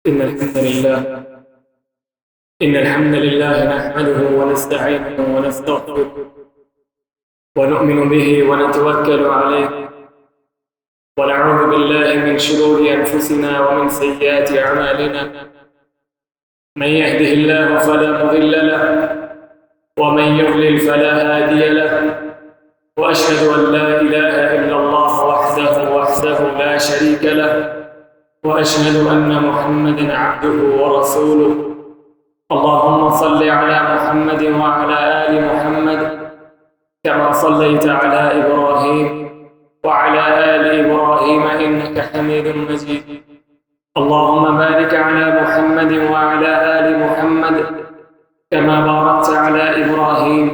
إن الحمد لله نحمده ونستعينه ونستغفره ونؤمن به ونتوكل عليه ونعوذ بالله من شرور أنفسنا ومن سيئات أعمالنا. من يهده الله فلا مضل له ومن يضلل فلا هادي له، وأشهد أن لا إله إلا الله وحده لا شريك له، وأشهد أن محمدًا عبده ورسوله. اللهم صل على محمد وعلى آل محمد كما صليت على إبراهيم وعلى آل إبراهيم إنك حميد مجيد. اللهم بارك على محمد وعلى آل محمد كما باركت على إبراهيم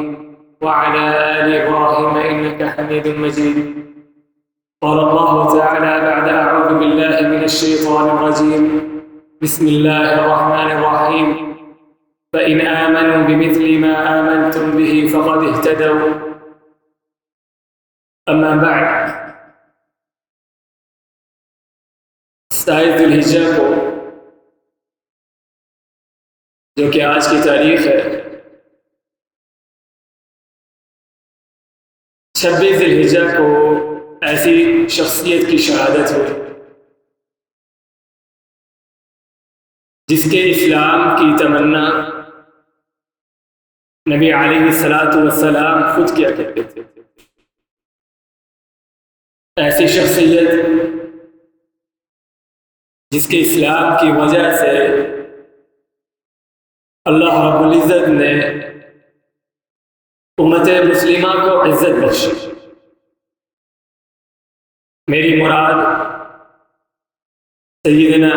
وعلى آل إبراهيم إنك حميد مجيد. قال الله تعالى بعد أعوذ بالله من الشيطان الرجيم: بسم الله الرحمن الرحيم. فإن آمنوا بمثل ما آمنتم به فقد اهتدوا. أما بعد، 27 ذی الحجہ کو، جو کہ آج کی تاریخ ہے، 26 ذی الحجہ کو ایسی شخصیت کی شہادت ہوئی جس کے اسلام کی تمنا نبی علیہ السلام خود کیا کرتے تھے. ایسی شخصیت جس کے اسلام کی وجہ سے اللہ رب العزت نے امت مسلمہ کو عزت بخشی. میری مراد سیدنا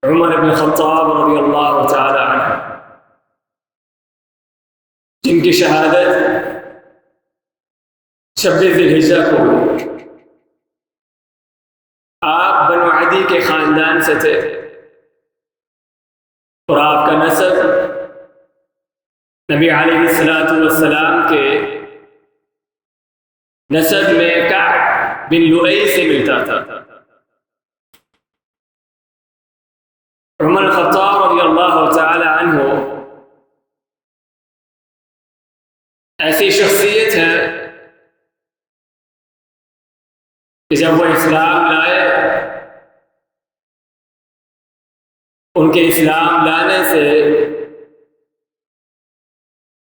عمر بن خطاب رضی اللہ تعالی عنہ، جن کی شہادت 26 ذی الحجہ کو ہوئی. آپ بنو عدی کے خاندان سے تھے اور آپ کا نسب نبی علیہ السلام کے نسب میں کعب بن لؤی سے ملتا تھا. عمر الخطاب رضی اللہ تعالی عنہ ایسی شخصیت ہے کہ جب وہ اسلام لائے، ان کے اسلام لانے سے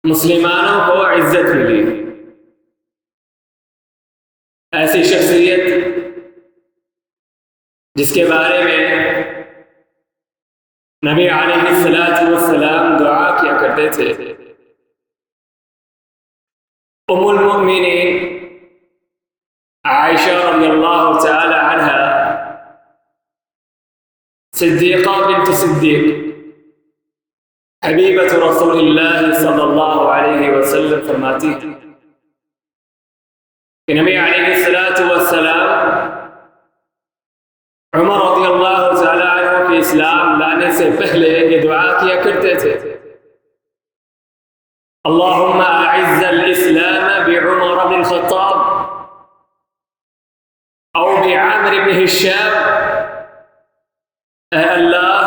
مسلمانوں کو عزت ملی. ایسی شخصیت جس کے بارے میں نبی علیہ السلام دعا کیا کرتے تھے: ام المؤمنین عائشہ رضی اللہ تعالی عنہا صدیقہ بنت صدیق حبیبۃ رسول اللہ صلی اللہ علیہ وسلم فرماتی ہیں کہ نبی علیہ السلام عمر رضی اللہ تعالی عنہ کے اسلام لانے سے پہلے یہ دعا کیا کرتے تھے: اللہم اعز الاسلام بعمر بن الخطاب او بعامر بن ہشام. اے اللہ،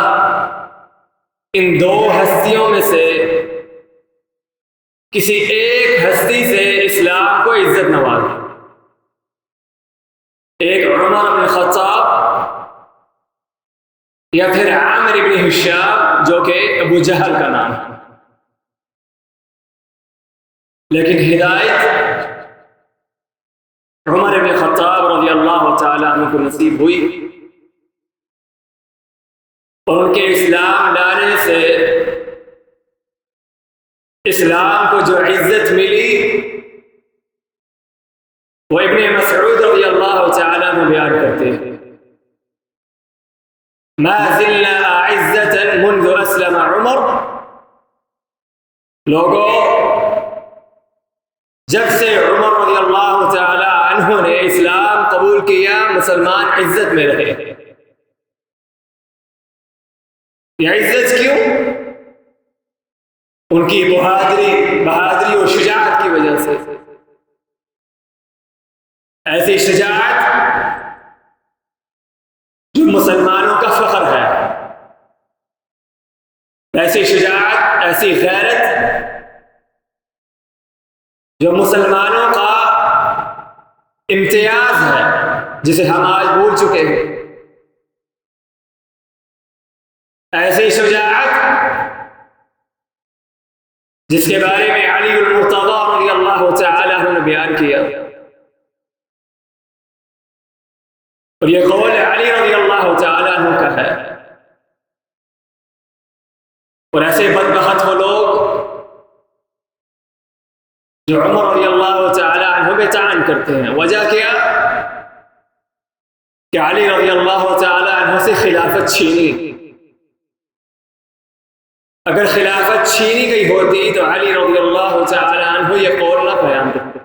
ان دو ہستیوں میں سے کسی ایک ہستی سے اسلام کو عزت نواز، ایک عمر بن الخطاب یا پھر عامر بن ہشام جو کہ ابو جہل کا نام ہے. لیکن ہدایت عمر بن خطاب رضی اللہ تعالی عنہ کو نصیب ہوئی اور ان کے اسلام لانے سے اسلام کو جو عزت ملی وہ ابن مسعود رضی اللہ تعالی عنہ بیان کرتے ہیں: ما زلنا اعزة منذ اسلم عمر. لوگوں، جب سے عمر رضی اللہ تعالی عنہ نے اسلام قبول کیا، مسلمان عزت میں رہے. یہ عزت کیوں؟ ان کی بہادری اور شجاعت کی وجہ سے. ایسی شجاعت جو مسلمانوں کا فخر ہے. ایسی شجاعت، ایسی غیرت جو مسلمانوں کا امتیاز ہے، جسے ہم آج بھول چکے ہیں. ایسی شجاعت جس کے بارے میں علی المرتضی رضی اللہ تعالی عنہ نے بیان کیا، اور یہ قول علی رضی اللہ تعالی عنہ کا ہے. اور ایسے بدبخت وہ لوگ جو عمر رضی اللہ تعالی عنہ پہ طعن کرتے ہیں. وجہ کیا؟ کہ علی رضی اللہ تعالی عنہ سے خلافت چھینی. اگر خلافت چھینی گئی ہوتی تو علی رضی اللہ تعالی عنہ یہ قول نہ بیان کرتے.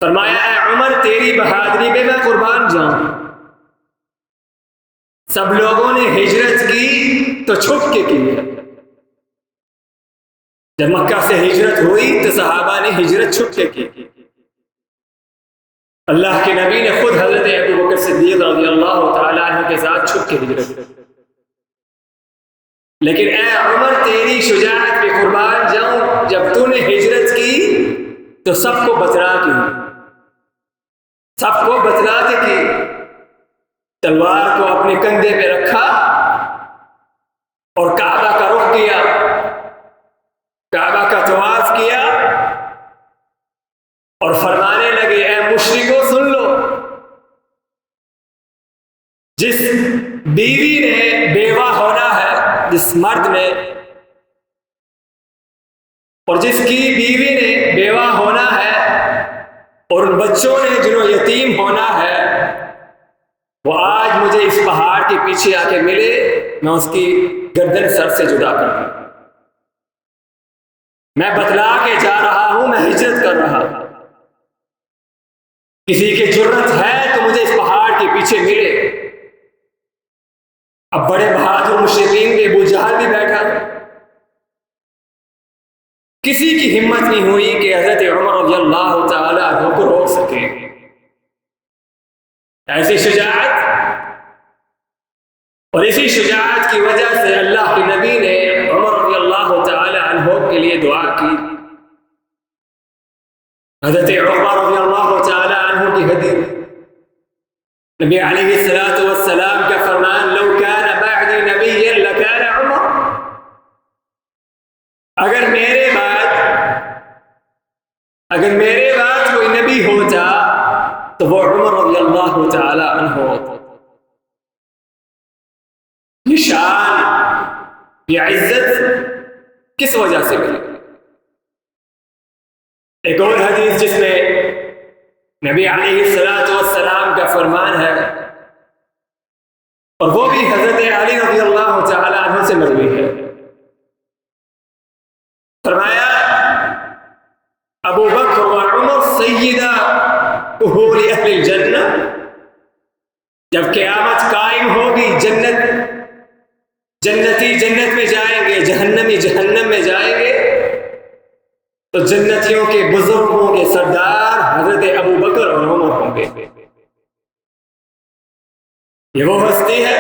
فرمایا اے عمر، تیری بہادری پہ میں قربان جاؤں. سب لوگوں نے ہجرت کی تو چھپ کے کی. جب مکہ سے ہجرت ہوئی تو صحابہ نے ہجرت چھپ کے کی. اللہ کے نبی نے خود حضرت ابو بکر صدیق رضی اللہ تعالی عنہ کے ساتھ چھپ کے ہجرت کی. لیکن اے عمر، تیری شجاعت پہ قربان جاؤں، جب تو نے ہجرت کی تو سب کو بتلا کی، سب کو بتلا کے کی. تلوار کو اپنے کندھے پہ رکھا اور کعبہ کا رخ کیا، کعبہ کا طواف کیا اور فرمانے لگے اے مشرکو سن لو، جس بیوی نے بیوہ ہونا ہے، جس مرد نے اور جس کی بیوی نے بیوہ ہونا ہے اور ان بچوں نے جنہوں یتیم ہونا ہے، وہ آج مجھے اس پہاڑ کے پیچھے آ کے ملے، میں اس کی گردن سر سے جدا کر دوں. میں بتلا کے جا رہا ہوں، میں ہجرت کر رہا ہوں. کسی کی جرت ہے تو مجھے اس پہاڑ کے پیچھے ملے. اب بڑے بہادر مشرکین کے ابو جہل بھی بیٹھا، کسی کی ہمت نہیں ہوئی کہ حضرت عمر رضی اللہ تعالی عنہ کو روک سکے. ایسی شجاعت، اور اسی شجاعت کی وجہ سے اللہ کے نبی نے عمر رضی اللہ تعالی عنہ کے لیے دعا کی. حضرت عمر رضی اللہ تعالی عنہ کی حدیث، نبی علیہ الصلوۃ والسلام کا فرمان، لو کان بعدی نبیا لکان عمر، اگر میرے بعد کوئی نبی ہوتا تو وہ عمر رضی اللہ تعالی عنہ ہوتا. یہ شان، یہ عزت کس وجہ سے ملی؟ ایک اور حدیث جس میں نبی علیہ الصلوۃ والسلام کا فرمان ہے، اور وہ بھی حضرت علی رضی اللہ تعالی عنہ سے مروی ہے. فرمایا ابو بکر و عمر سیدہ اہول اہل الجنہ، جب قیامت قائم ہوگی، جنتی جنت میں جائیں گے، جہنمی جہنم میں جائیں گے، تو جنتیوں کے بزرگوں کے سردار حضرت ابو بکر اور عمر ہوں گے. یہ وہ ہستی ہے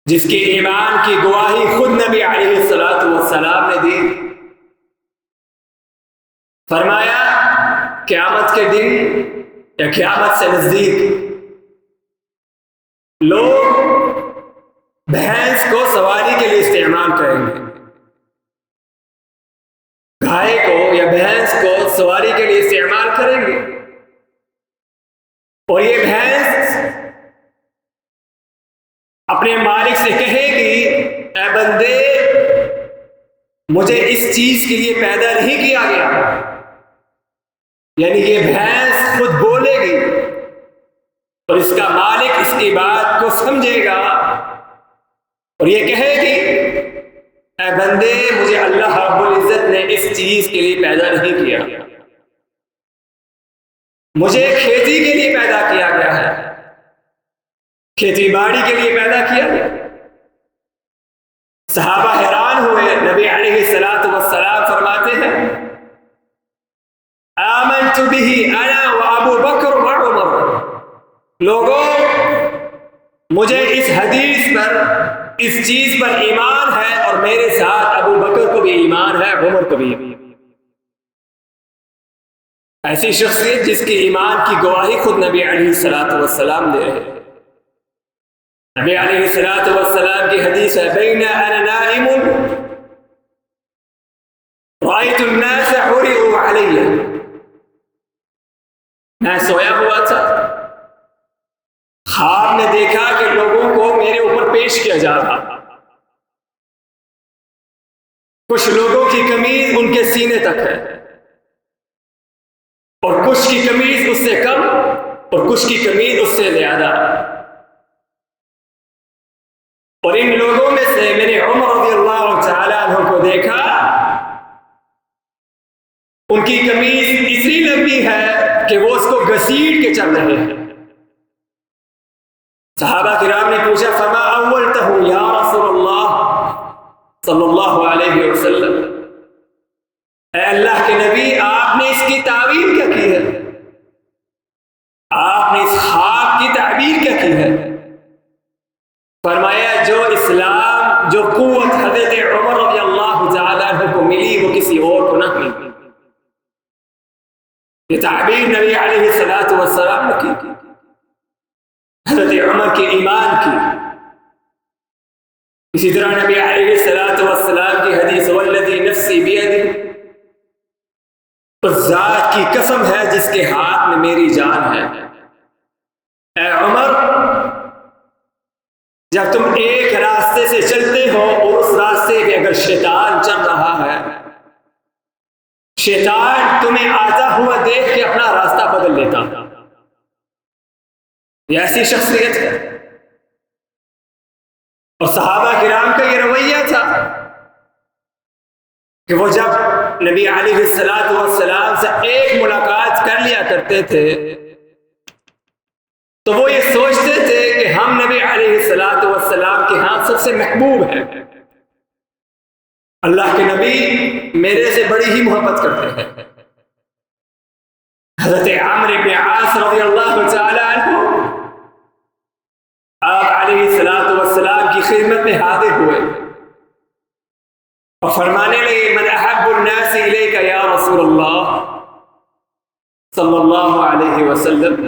جس کی ایمان کی گواہی خود نبی علیہ الصلوۃ والسلام نے دی. فرمایا قیامت کے دن یا قیامت سے نزدیک لوگ بھینس کو سواری کے لیے استعمال کریں گے، گائے کو یا بھینس کو سواری کے لیے استعمال کریں گے، اور یہ بھینس اپنے مالک سے کہے گی اے بندے، مجھے اس چیز کے لیے پیدا نہیں کیا گیا. یعنی یہ بھینس خود بولے گی اور اس کا مالک اس کی بات کو سمجھے گا اور یہ کہے گی اے بندے، مجھے اللہ رب العزت نے اس چیز کے لیے پیدا نہیں کیا، مجھے کھیتی کے لیے پیدا کیا گیا ہے، کھیتی باڑی کے لیے پیدا کیا گیا. صحابہ حیران ہوئے. نبی علیہ الصلوۃ والسلام فرماتے ہیں آمنت به انا و ابو بکر و عمر، لوگوں مجھے اس حدیث پر، اس چیز پر ایمان ہے، اور میرے ساتھ ابو بکر کو بھی ایمان ہے، عمر کو بھی۔ ایسی شخصیت جس کی ایمان کی گواہی خود نبی علیہ الصلوۃ والسلام دے رہے ہیں۔ نبی علیہ الصلوۃ والسلام کی حدیث ہے، بین انا نائم رأیت الناس حرقوا علی، میں سویا ہوا تھا، خواب میں دیکھا کہ لوگوں کو میرے اوپر پیش کیا جا رہا، کچھ لوگوں کی قمیض ان کے سینے تک ہے، اور کچھ کی قمیض اس سے کم، اور کچھ کی قمیض اس سے زیادہ، اور ان لوگوں میں سے میں نے عمر رضی اللہ تعالی عنہ کو دیکھا، ان کی قمیض اتنی لمبی ہے کہ وہ اس کو گھسیٹ کے چل رہے ہیں۔ صحابہ کرام نے پوچھا، فما اولتہ یا رسول اللہ صلی اللہ علیہ وسلم، اے اللہ کے نبی، آپ نے اس کی تعبیر کیا کی ہے؟ آپ نے اس خواب کی تعبیر کیا کی ہے؟ فرمایا، جو اسلام، جو قوت حضرت عمر رضی اللہ تعالیٰ عنہ کو ملی وہ کسی اور کو نہ ملی۔ یہ تعبیر نبی علیہ الصلوۃ والسلام نے کی، حضرت عمر کے ایمان کی۔ اسی طرح نبی علیہ الصلوۃ والسلام کی حدیث، والذی نفسی بیدہ، اس ذات کی قسم ہے جس کے ہاتھ میں میری جان ہے، اے عمر، جب تم ایک راستے سے چلتے ہو اور اس راستے پہ اگر شیطان چل رہا ہے، شیطان تمہیں آتا ہوا دیکھ کے اپنا راستہ بدل لیتا، یہ ایسی شخصیت ہے۔ اور صحابہ کرام کا یہ رویہ تھا کہ وہ جب نبی علیہ الصلوۃ والسلام سے ایک ملاقات کر لیا کرتے تھے تو وہ یہ سوچتے تھے کہ ہم نبی علیہ الصلوۃ والسلام کے ہاں سب سے محبوب ہیں، اللہ کے نبی میرے سے بڑی ہی محبت کرتے ہیں۔ حضرت عمرو بن عاص رضی اللہ تعالی عنہ آپ علیہ الصلوۃ والسلام کی خدمت میں حاضر ہوئے اور فرمانے لگے، من احب الناس الیک یا رسول اللہ صلی اللہ علیہ وسلم،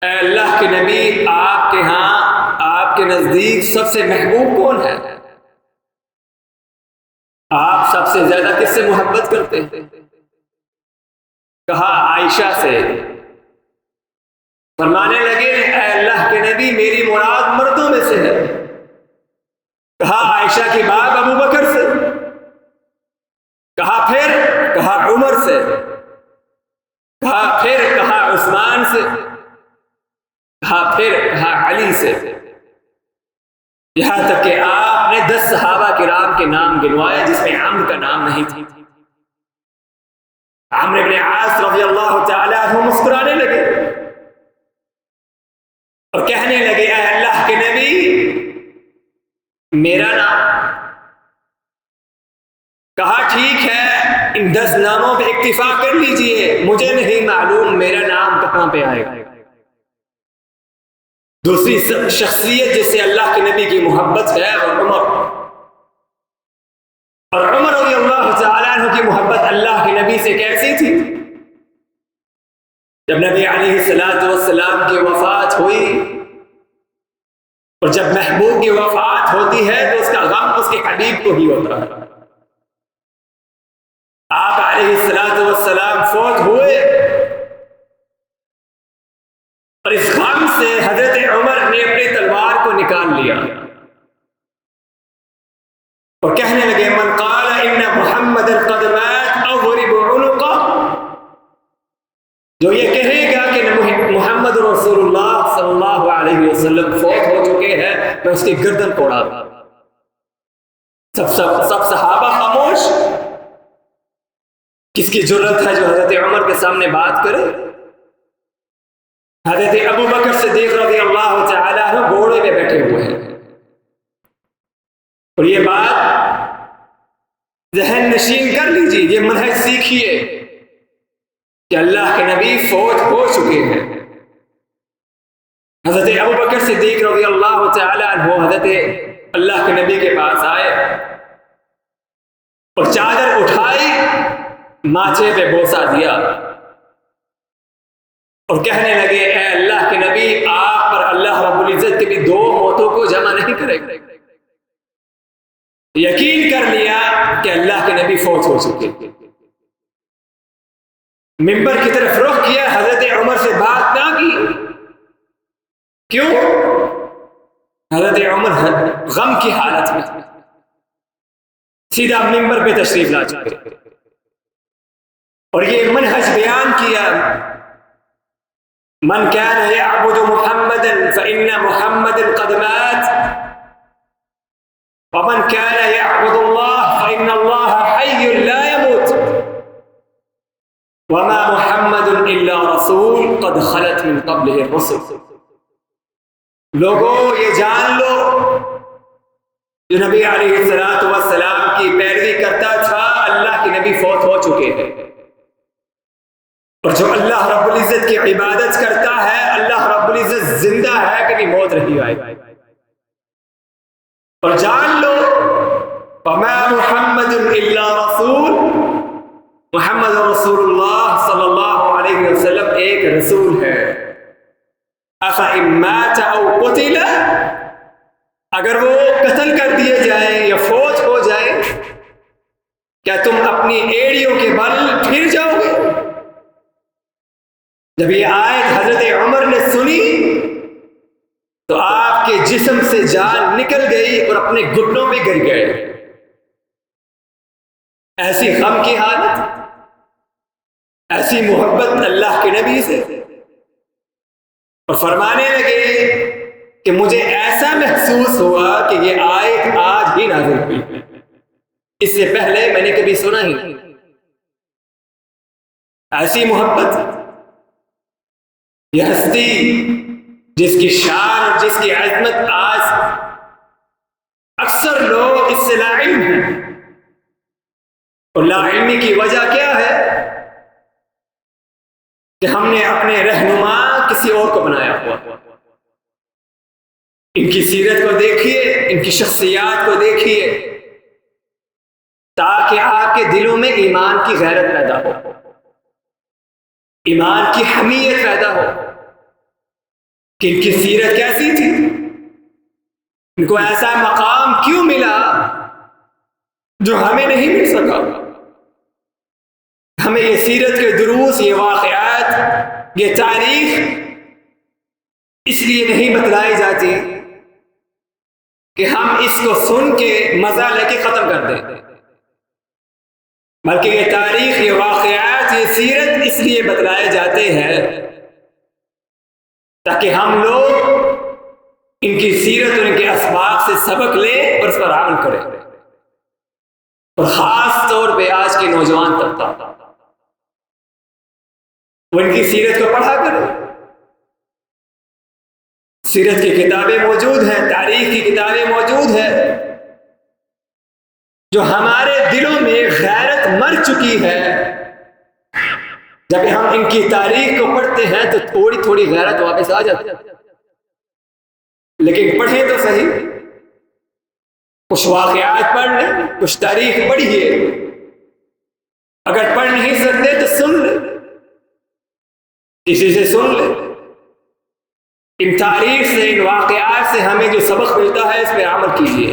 اے اللہ کے نبی، آپ کے ہاں، آپ کے نزدیک سب سے محبوب کون ہے؟ آپ سب سے زیادہ کس سے محبت کرتے ہیں؟ کہا عائشہ سے۔ فرمانے لگے، اے اللہ کے نبی، میری مراد مردوں میں سے ہے۔ کہا عائشہ کی باپ ابو بکر سے۔ کہا پھر؟ کہا عمر سے۔ کہا پھر؟ کہا عثمان سے۔ کہا پھر؟ کہا علی سے۔ یہاں تک کہ آپ نے 10 صحابہ کرام کے نام گنوائے جس میں عمرو کا نام نہیں تھا۔ عمرو بن عاص رضی اللہ تعالی عنہ مسکرانے لگے اور کہنے لگے، اے اللہ کے نبی، میرا نام۔ کہا ٹھیک ہے، ان 10 ناموں پہ اکتفا کر لیجئے، مجھے نہیں معلوم میرا نام کہاں پہ آئے گا۔ دوسری شخصیت جس سے اللہ کے نبی کی محبت ہے وہ عمر، اور عمر رضی اللہ تعالیٰ عنہ کی محبت اللہ کے نبی سے کیسی تھی؟ جب نبی علیہ الصلوۃ والسلام کی وفات ہوئی، اور جب محبوب کی وفات ہوتی ہے تو اس کا غم اس کے حبیب کو ہی ہوتا ہے۔ آپ علیہ الصلوۃ والسلام فوت ہوئے اور اس غم سے حضرت عمر نے اپنی تلوار کو نکال لیا اور کہنے لگے، من قال ان محمد قد مات اضرب عنقه، جو یہ کہے گا کہ محمد رسول اللہ صلی اللہ علیہ وسلم فوت ہو چکے ہیں، میں اس کی گردن کو اڑا دوں۔ سب صحابہ خاموش۔ کس کی جرت ہے جو حضرت عمر کے سامنے بات کرے؟ حضرت ابو بکر صدیق رضی اللہ تعالی عنہ گھوڑے پہ بیٹھے ہوئے ہیں، اور یہ بات ذہن نشین کر لیجیے، یہ منہج سیکھیے کہ اللہ کے نبی فوت ہو چکے ہیں، حضرت ابو بکر صدیق رضی اللہ تعالی عنہ حضرت اللہ کے نبی کے پاس آئے اور چادر اٹھائی، ماتھے پہ بوسہ دیا اور کہنے لگے اے اللہ کے نبی، آپ پر اللہ رب العزت کبھی دو موتوں کو جمع نہیں کرے گا۔ یقین کر لیا کہ اللہ کے نبی فوت ہو چکے۔ منبر کی طرف رخ کیا، حضرت عمر سے بات نہ کی۔ کیوں؟ حضرت عمر غم کی حالت میں سیدھا منبر پہ تشریف لا چکے اور یہ منہج بیان کیا، من كان يعبد محمدا فإن محمدا قد مات ومن كان يعبد الله فإن الله حي لا يموت وما محمد إلا رسول قد خلت من قبله الرسل۔ لوگوں یہ جان لو، جو نبی علیہ الصلوۃ والسلام کی پیروی کرتا تھا، اللہ کے نبی فوت ہو چکے ہیں، اور جو اللہ رب العزت کی عبادت کرتا ہے اللہ رب العزت زندہ ہے، کبھی موت نہیں آئے گی۔ اور جان لو وما محمد الا رسول، محمد رسول اللہ صلی اللہ علیہ وسلم ایک رسول ہے۔ افإن مات او قتل، اگر وہ قتل کر دیے جائیں یا فوت ہو جائے، کیا تم اپنی ایڑیوں کے بل پھر جاؤ گے؟ جب یہ آیت حضرت عمر نے سنی تو آپ کے جسم سے جان نکل گئی اور اپنے گھٹنوں پہ گر گئے۔ ایسی غم کی حالت، ایسی محبت اللہ کے نبی سے، اور فرمانے لگے کہ مجھے ایسا محسوس ہوا کہ یہ آیت آج ہی نازل ہوئی، اس سے پہلے میں نے کبھی سنا ہی نہیں۔ ایسی محبت، یہ ہستی جس کی شان اور جس کی عظمت آج اکثر لوگ اس سے لا علم ہیں، اور لا علمی کی وجہ کیا ہے کہ ہم نے اپنے رہنما کسی اور کو بنایا ہوا۔ ان کی سیرت کو دیکھیے، ان کی شخصیات کو دیکھیے، تاکہ آپ کے دلوں میں ایمان کی غیرت پیدا ہو، ایمان کی حمیت پیدا ہو کہ ان کی سیرت کیسی تھی، ان کو ایسا مقام کیوں ملا جو ہمیں نہیں مل سکا۔ ہمیں یہ سیرت کے دروس، یہ واقعات، یہ تاریخ اس لیے نہیں بتلائی جاتی کہ ہم اس کو سن کے مزہ لے کے ختم کر دیں، بلکہ یہ تاریخ، یہ واقعات، یہ سیرت اس لیے بتلائے جاتے ہیں تاکہ ہم لوگ ان کی سیرت اور ان کے اسباق سے سبق لیں اور اس پر عمل کریں، اور خاص طور پہ آج کے نوجوان طبقہ وہ ان کی سیرت کو پڑھا کریں۔ سیرت کی کتابیں موجود ہیں، تاریخ کی کتابیں موجود ہیں، جو ہمارے دلوں میں غیرت مر چکی ہے۔ جب ہم ان کی تاریخ کو پڑھتے ہیں تو تھوڑی تھوڑی غیرت واپس آ جاتی ہے، لیکن پڑھیں تو صحیح، کچھ واقعات پڑھ لیں، کچھ تاریخ پڑھیے، اگر پڑھ نہیں سکتے تو سن لیں، کسی سے سن لیں۔ ان تاریخ سے، ان واقعات سے ہمیں جو سبق ملتا ہے اس پہ عمل کیجیے۔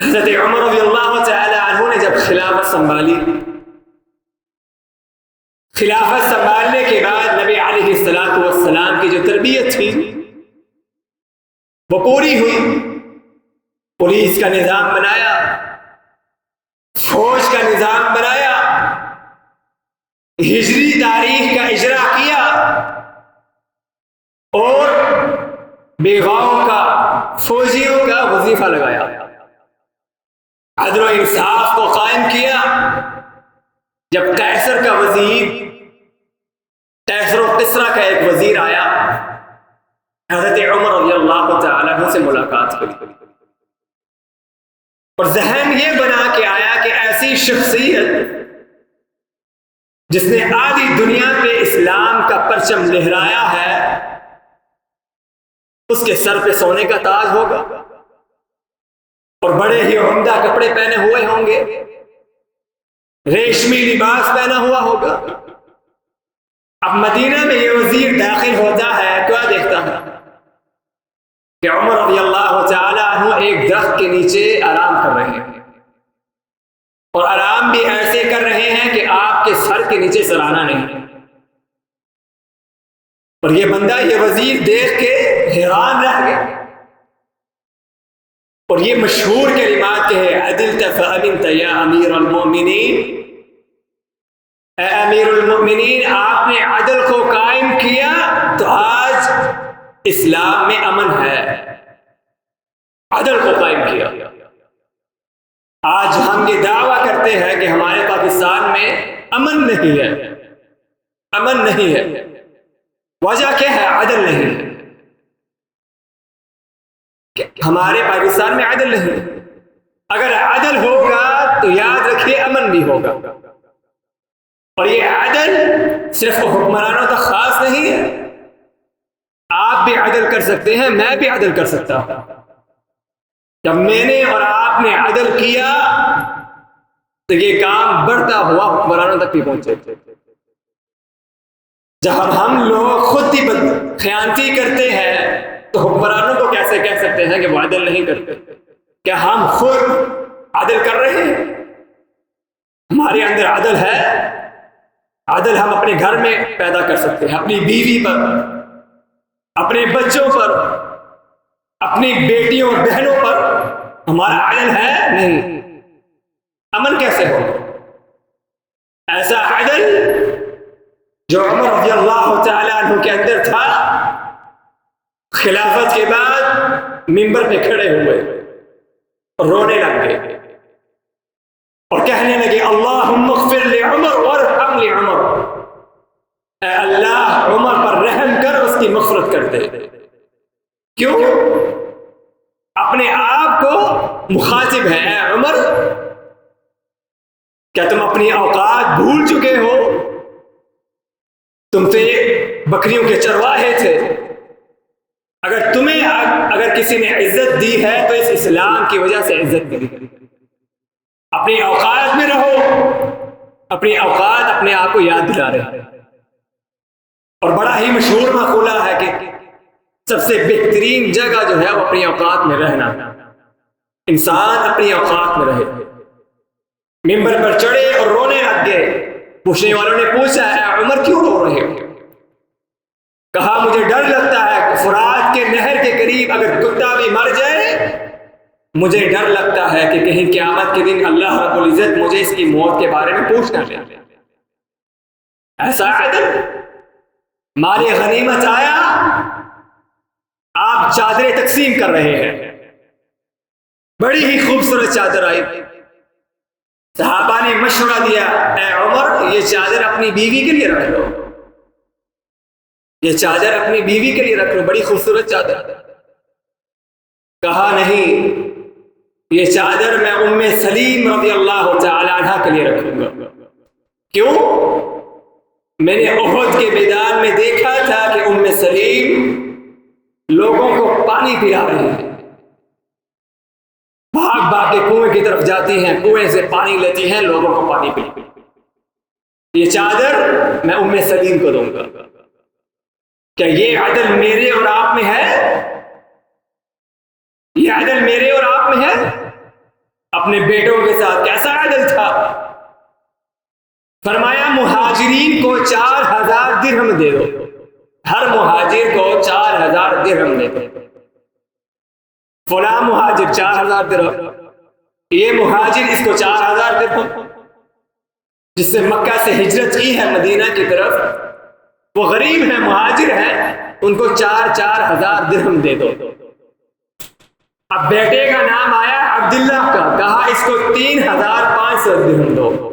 حضرت عمر رضی اللہ تعالی عنہ نے جب خلافت سنبھالی، خلافت سنبھالنے کے بعد نبی علیہ الصلوۃ والسلام کی جو تربیت تھی وہ پوری ہوئی۔ پولیس کا نظام بنایا، فوج کا نظام بنایا، ہجری تاریخ کا اجرا کیا، اور بیواؤں کا، فوجیوں کا وظیفہ لگایا، عدل و انصاف کو قائم کیا۔ جب قیصر کا وزیر، قیصر و کسریٰ کا ایک وزیر آیا، حضرت عمر رضی اللہ تعالی عنہ سے ملاقات کری، اور ذہن یہ بنا کے آیا کہ ایسی شخصیت جس نے آدھی دنیا پہ اسلام کا پرچم لہرایا ہے، اس کے سر پہ سونے کا تاج ہوگا اور بڑے ہی عمدہ کپڑے پہنے ہوئے ہوں گے، ریشمی لباس پہنا ہوا ہوگا۔ اب مدینہ میں یہ وزیر داخل ہوتا ہے، کیا دیکھتا ہے کہ عمر رضی اللہ تعالی عنہ ایک درخت کے نیچے آرام کر رہے ہیں، اور آرام بھی ایسے کر رہے ہیں کہ آپ کے سر کے نیچے سرانا نہیں۔ اور یہ بندہ، یہ وزیر دیکھ کے حیران رہ گیا، اور یہ مشہور کلمات کے ہیں، عدلت فأمنت یا امیر المؤمنین، اے امیر المؤمنین آپ نے عدل کو قائم کیا تو آج اسلام میں امن ہے۔ عدل کو قائم کیا۔ آج ہم یہ دعویٰ کرتے ہیں کہ ہمارے پاکستان میں امن نہیں ہے، امن نہیں ہے۔ وجہ کیا ہے؟ عدل نہیں ہے۔ ہمارے پاکستان میں عدل نہیں ہے۔ اگر عدل ہوگا تو یاد رکھیے امن بھی ہوگا۔ اور یہ عدل صرف حکمرانوں تک خاص نہیں ہے، آپ بھی عدل کر سکتے ہیں، میں بھی عدل کر سکتا ہوں۔ جب میں نے اور آپ نے عدل کیا تو یہ کام بڑھتا ہوا حکمرانوں تک بھی پہنچے۔ جب ہم لوگ خود ہی خیانتی کرتے ہیں تو حکمرانوں کو کیسے کہہ سکتے ہیں کہ وہ عدل نہیں کرتے؟ کیا ہم خود عدل کر رہے ہیں؟ ہمارے اندر عدل ہے؟ عدل ہم اپنے گھر میں پیدا کر سکتے ہیں، اپنی بیوی پر، اپنے بچوں پر، اپنی بیٹیوں بہنوں پر۔ ہمارا عدل ہے؟ نہیں۔ امن کیسے ہو؟ ایسا عدل جو عمر رضی اللہ تعالی عنہ کے اندر تھا، خلافت کے بعد منبر پہ کھڑے ہوئے، رونے لگ گئے اور کہنے لگے اللہم اغفر لعمر وارحم لعمر، اے اللہ عمر پر رحم کر، اس کی مغفرت کر دے۔ کیوں؟ اپنے آپ کو مخاطب ہے، اے عمر کیا تم اپنی اوقات بھول چکے ہو؟ تم تو بکریوں کے چرواہے تھے۔ اگر کسی نے عزت دی ہے تو اس اسلام کی وجہ سے عزت دی۔ اپنی اوقات میں رہو، اپنی اوقات اپنے آپ کو یاد دلا رہے ہیں۔ اور بڑا ہی مشہور مقولہ ہے کہ سب سے بہترین جگہ جو ہے وہ اپنی اوقات میں رہنا۔ انسان اپنی اوقات میں رہے۔ منبر پر چڑھے اور رونے لگ گئے۔ پوچھنے والوں نے پوچھا ہے عمر کیوں رو رہے ہو؟ کہا مجھے ڈر لگتا ہے کہ فرات کے نہر کے قریب اگر کتا بھی مر جائے، مجھے ڈر لگتا ہے کہ کہیں قیامت کے دن اللہ رب العزت مجھے اس کی موت کے بارے میں پوچھ نہ لے۔ ایسا عدل؟ مال غنیمت آیا، آپ چادریں تقسیم کر رہے ہیں، بڑی ہی خوبصورت چادر آئی، صحابہ نے مشورہ دیا اے عمر یہ چادر اپنی بیوی کے لیے رکھ لو، یہ چادر اپنی بیوی کے لیے رکھ لو، بڑی خوبصورت چادر۔ کہا نہیں، یہ چادر میں ام سلیم رضی اللہ تعالی عنہ کے لیے رکھوں گا۔ کیوں؟ میں نے احد کے میدان میں دیکھا تھا کہ ام سلیم لوگوں کو پانی پلا رہی ہے، بھاگ بھاگ کے کنویں کی طرف جاتی ہیں، کنویں سے پانی لیتی ہیں، لوگوں کو پانی پلاتی ہیں۔ یہ چادر میں ام سلیم کو دوں گا۔ کیا یہ عدل میرے اور آپ میں ہے؟ یہ عدل میرے اور آپ میں ہے؟ اپنے بیٹوں کے ساتھ کیسا عدل تھا؟ فرمایا مہاجرین کو 4000 درہم دے دو، ہر مہاجر کو 4000 درہم دے دو۔ فلاں مہاجر 4000 درہم، یہ مہاجر اس کو 4000 درہم، جس سے مکہ سے ہجرت کی ہے مدینہ کی طرف، وہ غریب ہیں، مہاجر ہیں، ان کو 4000 درہم دے دو۔ اب بیٹے کا نام آیا عبداللہ کا، کہا اس کو 3500 درہم دو۔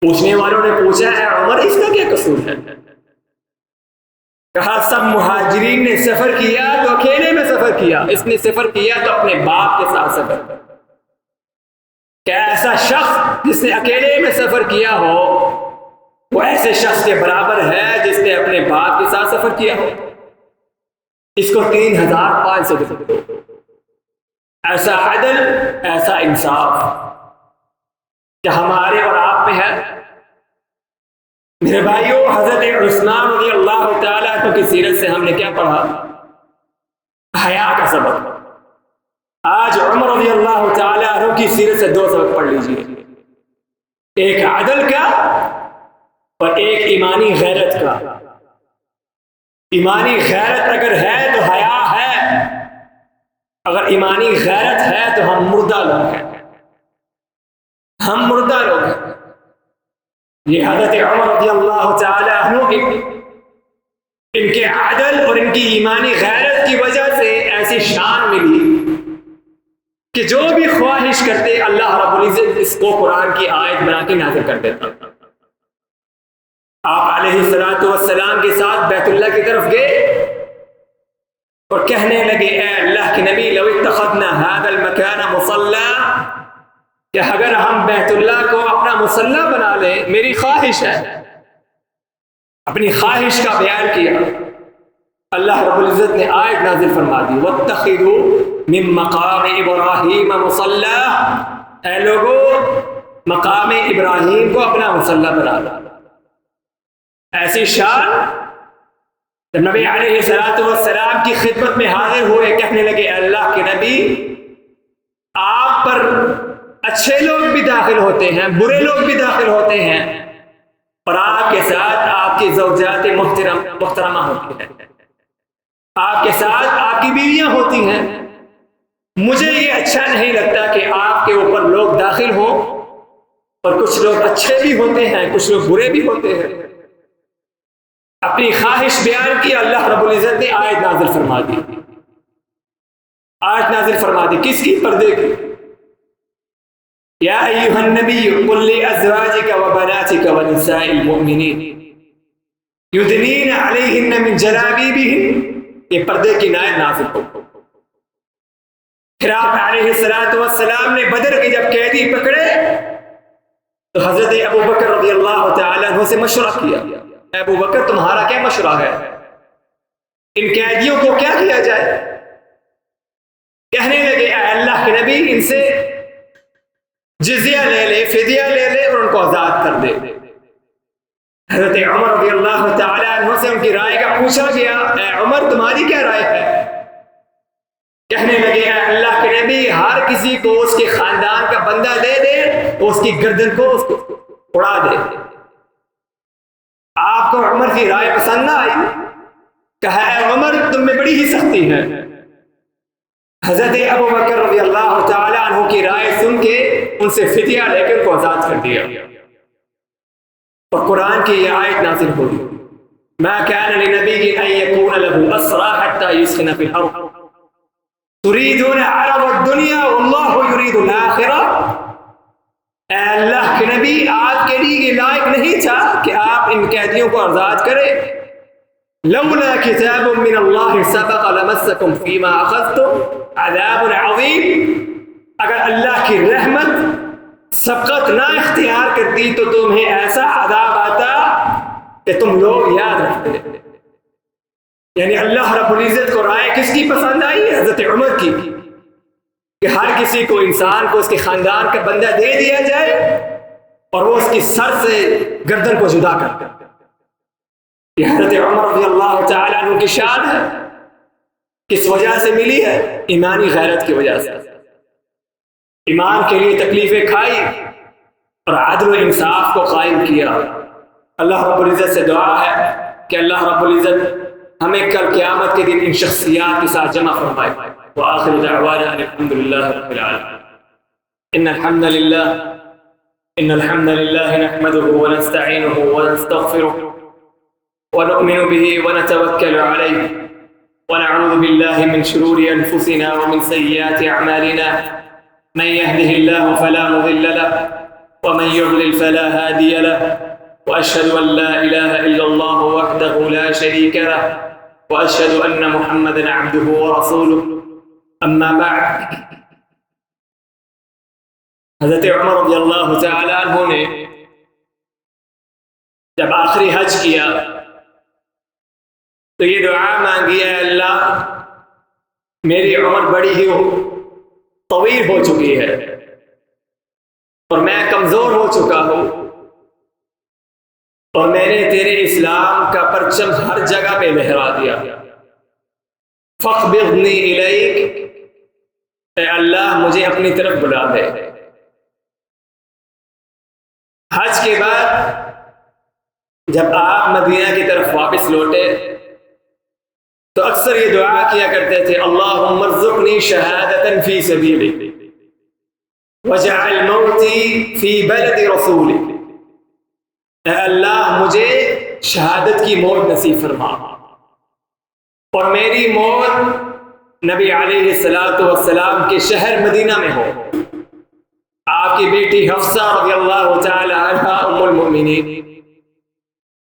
پوچھنے والوں نے پوچھا ہے عمر اس کا کیا قصور ہے؟ کہا سب مہاجرین نے سفر کیا تو اکیلے میں سفر کیا، اس نے سفر کیا تو اپنے باپ کے ساتھ سفر کیا۔ کیا ایسا شخص جس نے اکیلے میں سفر کیا ہو وہ ایسے شخص کے برابر ہے جس نے اپنے باپ کے ساتھ سفر کیا ہو؟ اس کو 3500 درہم دو. ایسا عدل، ایسا انصاف کیا ہمارے اور آپ میں ہے؟ میرے بھائیوں، حضرت عثمان رضی اللہ تعالیٰ عنہ کی سیرت سے ہم نے کیا پڑھا؟ حیا کا سبق. آج عمر رضی اللہ تعالیٰ عنہ کی سیرت سے 2 سبق پڑھ لیجئے، ایک عدل کا اور ایک ایمانی غیرت کا. ایمانی غیرت اگر ہے تو حیا ہے، اگر ایمانی غیرت ہے تو ہم مردہ لوگ ہیں، ہم مردہ لوگ ہیں. یہ حضرت عمر رضی اللہ تعالی عنہ ان کے عدل اور ان کی ایمانی غیرت کی وجہ سے ایسی شان ملی کہ جو بھی خواہش کرتے اللہ رب العزت اس کو قرآن کی آیت بنا کے نازل کر دیتا. آپ علیہ السلام کے ساتھ بیت اللہ کی طرف گئے اور کہنے لگے اے اللہ کے نبی لو اتخذنا هذا المكان مصلى، کہ اگر ہم بیت اللہ کو اپنا مصلی بنا لیں، میری خواہش ہے. اپنی خواہش کا بیان کیا. اللہ رب العزت نے آیت نازل فرما دی واتخذوا من مقام ابراہیم مصلی، اے لوگو مقام ابراہیم کو اپنا مصلی بنا لو. ایسی شان نبی علیہ السلام کی خدمت میں حاضر ہوئے، کہنے لگے اے اللہ کے نبی آپ پر اچھے لوگ بھی داخل ہوتے ہیں، برے لوگ بھی داخل ہوتے ہیں، اور آپ کے ساتھ آپ کی زوجات محترمہ ہوتی ہیں، آپ کے ساتھ آپ کی بیویاں ہوتی ہیں. مجھے یہ اچھا نہیں لگتا کہ آپ کے اوپر لوگ داخل ہوں اور کچھ لوگ اچھے بھی ہوتے ہیں، کچھ لوگ برے بھی ہوتے ہیں. اپنی خواہش بیان کی. اللہ رب العزت نے آیت نازل فرما دی. آیت نازل فرما دی کس کی؟ پردے کی. یا ایھا النبی قل لازواجک وبناتک ونساء المؤمنین یدنین علیہن من جلابیبہن، یہ پردے کی آیت نازل ہو. پھر آپ علیہ السلام نے بدر کے جب قیدی پکڑے تو حضرت ابو بکر رضی اللہ تعالیٰ عنہ سے مشورہ کیا. ابو بکر تمہارا کیا مشورہ ہے؟ ان قیدیوں کو کیا کیا جائے؟ کہنے لگے اے اللہ کے نبی ان سے جزیہ لے لے، فدیہ لے لے اور ان کو آزاد کر دے. حضرت عمر رضی اللہ تعالی عنہ سے ان کی رائے کا پوچھا گیا اے عمر تمہاری کیا رائے ہے؟ کہنے لگے اے اللہ کے نبی ہر کسی کو اس کے خاندان کا بندہ دے دے، وہ اس کی گردن کو اڑا دے. آپ کو عمر کی رائے پسند نہ آئی، کہا اے عمر تم میں بڑی ہی سختی ہے. حضرت ابو بکر رضی اللہ تعالی عنہ کی رائے سن کے ان سے فدیہ لے کر ان کو آزاد کر دیا. اور قرآن کی یہ آیت نازل ہوئی ما كان لنبي ان يكون له اسرى حتى يسخن في الارض تريدون عرض الدنيا والله يريد الاخره. اے اللہ کے نبی آپ کے لیے یہ لائق نہیں تھا کہ آپ ان قیدیوں کو آزاد کریں. لولا کتاب من اللہ سبق لمسکم فیما اخذتم عذاب عظیم، اگر اللہ کی رحمت سبقت نہ اختیار کرتی تو تمہیں ایسا عذاب آتا کہ تم لوگ یاد رکھتے. یعنی اللہ رب العزت کو رائے کس کی پسند آئی؟ حضرت عمر کی، کہ ہر کسی کو انسان کو اس کے خاندان کا بندہ دے دیا جائے اور وہ اس کی سر سے گردن کو جدا کر دے. یہ حضرت عمر رضی اللہ تعالی عنہ کی شان ہے. کس وجہ سے ملی ہے؟ ایمانی غیرت کی وجہ سے. ایمان کے لیے تکلیفیں کھائی اور عدل و انصاف کو قائم کیا. اللہ رب العزت سے دعا ہے کہ اللہ رب العزت ہمیں کل قیامت کے دن ان شخصیات کے ساتھ جمع فرمائے. وآخر دعوانا ان الحمد لله رب العالمين. إن الحمد لله نحمده ونستعينه ونستغفره ونؤمن به ونتوكل عليه ونعوذ بالله من شرور أنفسنا ومن سيئات أعمالنا. من يهده الله فلا مضل له ومن يضلل فلا هادي له، وأشهد أن لا إله إلا الله وحده لا شريك له، وأشهد أن محمدا عبده ورسوله. اما بعد، حضرت عمر رضی اللہ تعالی عنہ نے جب آخری حج کیا تو یہ دعا مانگی ہے اللہ میری عمر بڑی ہی طویل ہو چکی ہے اور میں کمزور ہو چکا ہوں اور میں نے تیرے اسلام کا پرچم ہر جگہ پہ لہرا دیا، فاقبضنی الیک، اے اللہ مجھے اپنی طرف بلا دے۔ حج کے بعد جب آپ مدینہ کی طرف واپس لوٹے تو اکثر یہ دعا کیا کرتے تھے، اللہم ارزقنی شہادۃ فی سبیلک واجعل موتی فی بلد رسولک، اے اللہ مجھے شہادت کی موت نصیب فرما اور میری موت نبی علیہ السلام کے شہر مدینہ میں ہو۔ آپ کی بیٹی حفصہ رضی اللہ تعالی عنہا ام المؤمنین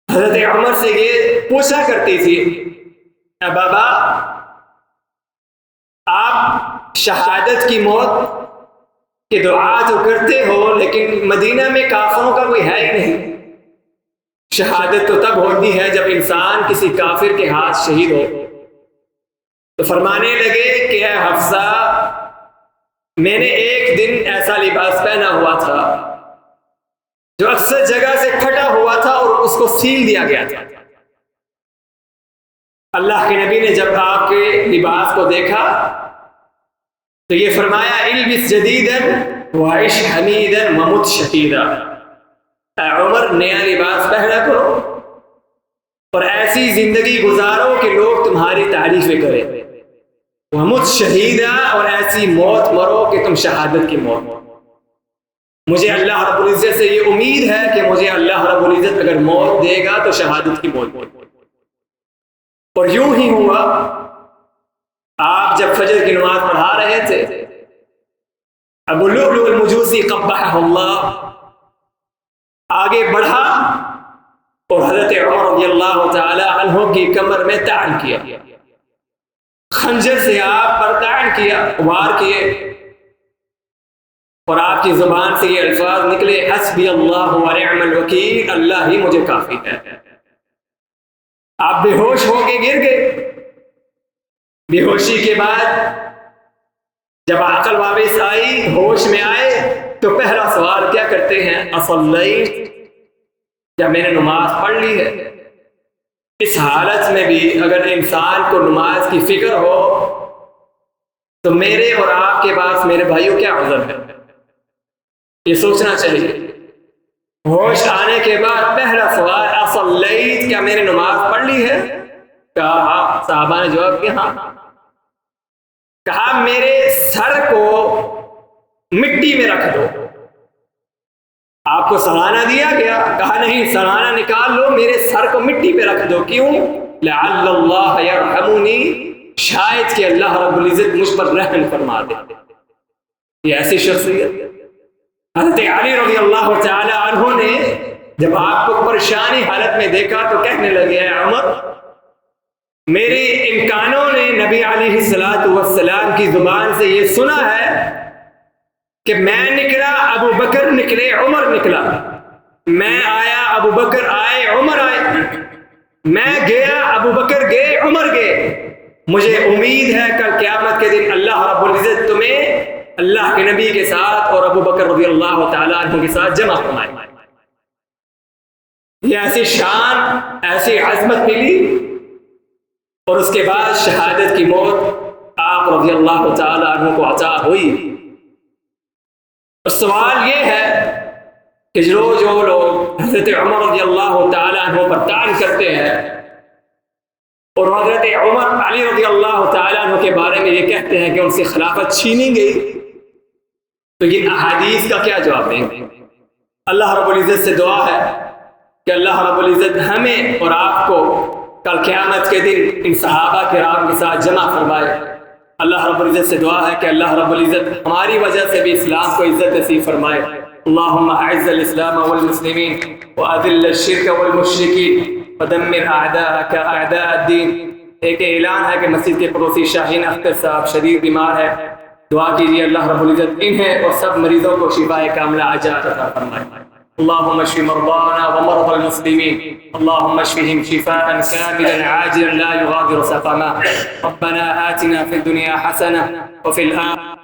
حضرت عمر سے یہ پوچھا کرتی تھی، اے بابا آپ شہادت کی موت کی دعا تو کرتے ہو لیکن مدینہ میں کافروں کا کوئی ہے ہی نہیں، شہادت تو تب ہوتی ہے جب انسان کسی کافر کے ہاتھ شہید ہو۔ تو فرمانے لگے کہ اے حفصہ میں نے ایک دن ایسا لباس پہنا ہوا تھا جو اکثر جگہ سے پھٹا ہوا تھا اور اس کو سیل دیا گیا تھا۔ اللہ کے نبی نے جب آپ کے لباس کو دیکھا تو یہ فرمایا البس جدیدا وعش حمیدا ومت شہیدا، اے عمر نیا لباس پہنا کرو اور ایسی زندگی گزارو کہ لوگ تمہاری تعریفیں کریں، ومت شہیدا اور ایسی موت مرو کہ تم شہادت کی موت مرو۔ مجھے اللہ رب العزت سے یہ امید ہے کہ مجھے اللہ رب العزت اگر موت دے گا تو شہادت کی موت دے گا۔ اور یوں ہی ہوا، آپ جب فجر کی نماز پڑھا رہے تھے ابو لؤلؤ المجوسی قبحہ اللہ آگے بڑھا اور حضرت عمر رضی اللہ تعالی عنہ کی کمر میں طعن کیا، خنجر سے آپ پر طعن کیا، وار کیے اور آپ کی زبان سے یہ الفاظ نکلے، حسبی اللہ ونعم الوکیل، اللہ ہی مجھے کافی ہے۔ آپ بے ہوش ہو کے گر گئے۔ بے ہوشی کے بعد جب عقل واپس آئی، ہوش میں آئے تو پہلا سوال کیا کرتے ہیں؟ اصلیت، کیا میں نے نماز پڑھ لی ہے؟ اس حالت میں بھی اگر انسان کو نماز کی فکر ہو تو میرے اور آپ کے پاس میرے بھائیوں کیا عذر ہے؟ یہ سوچنا چاہیے۔ ہوش آنے کے بعد پہلا سوال اصلیت، کیا میں نے نماز پڑھ لی ہے؟ کہا، صحابہ نے جواب کیا ہاں۔ کہا میرے سر کو مٹی میں رکھ دو۔ آپ کو سرانہ دیا گیا، کہا نہیں، سرانہ نکال لو، میرے سر کو مٹی پہ رکھ دو۔ کیوں؟ لعل اللہ یرحمنی، شاید کہ اللہ رب العزت مجھ پر رحم فرما دے۔ یہ ایسی شخصیت حضرت علی رضی اللہ تعالی عنہ نے جب آپ کو پریشانی حالت میں دیکھا تو کہنے لگے، اے عمر میرے ان کانوں نے نبی علیہ السلام کی زبان سے یہ سنا ہے کہ میں نکلا، ابو بکر نکلے، عمر نکلا، میں آیا، ابو بکر آئے، عمر آئے، میں گیا، ابو بکر گئے، عمر گئے۔ مجھے امید ہے کل قیامت کے دن اللہ رب العزت تمہیں اللہ کے نبی کے ساتھ اور ابو بکر رضی اللہ تعالیٰ عنہ کے ساتھ جمع فرمائے۔ یہ ایسی شان، ایسی عظمت ملی اور اس کے بعد شہادت کی موت آپ رضی اللہ تعالیٰ عنہ کو عطا ہوئی۔ سوال یہ ہے کہ جو لوگ حضرت عمر رضی اللہ تعالیٰ عنہ پر طعن کرتے ہیں اور حضرت عمر علی رضی اللہ تعالیٰ عنہ کے بارے میں یہ کہتے ہیں کہ ان سے خلافت چھینی گئی، تو یہ احادیث کا کیا جواب دیں گے؟ اللہ رب العزت سے دعا ہے کہ اللہ رب العزت ہمیں اور آپ کو کل قیامت کے دن ان صحابہ کرام کے ساتھ جمع فرمائے۔ اللہ رب العزت سے دعا ہے کہ اللہ رب العزت ہماری وجہ سے بھی اسلام کو عزت نصیب فرمائے۔ اللہم اعز الاسلام والمسلمین واذل الشرک والمشرکین ودمر اعداءک اعداء الدین۔ ایک اعلان ہے کہ مسجد کے پڑوسی شاہین اختر صاحب شدید بیمار ہے، دعا کیجیے اللہ رب العزت انہیں اور سب مریضوں کو شفاء کاملہ عاجلہ عطا فرمائے۔ اللہم اشف مرضانا ومرضى المسلمین المسلمين اللهم اشفهم شفاء كاملا عاجلا لا يغادر سقما ربنا آتنا في الدنيا حسنة وفي الآخرة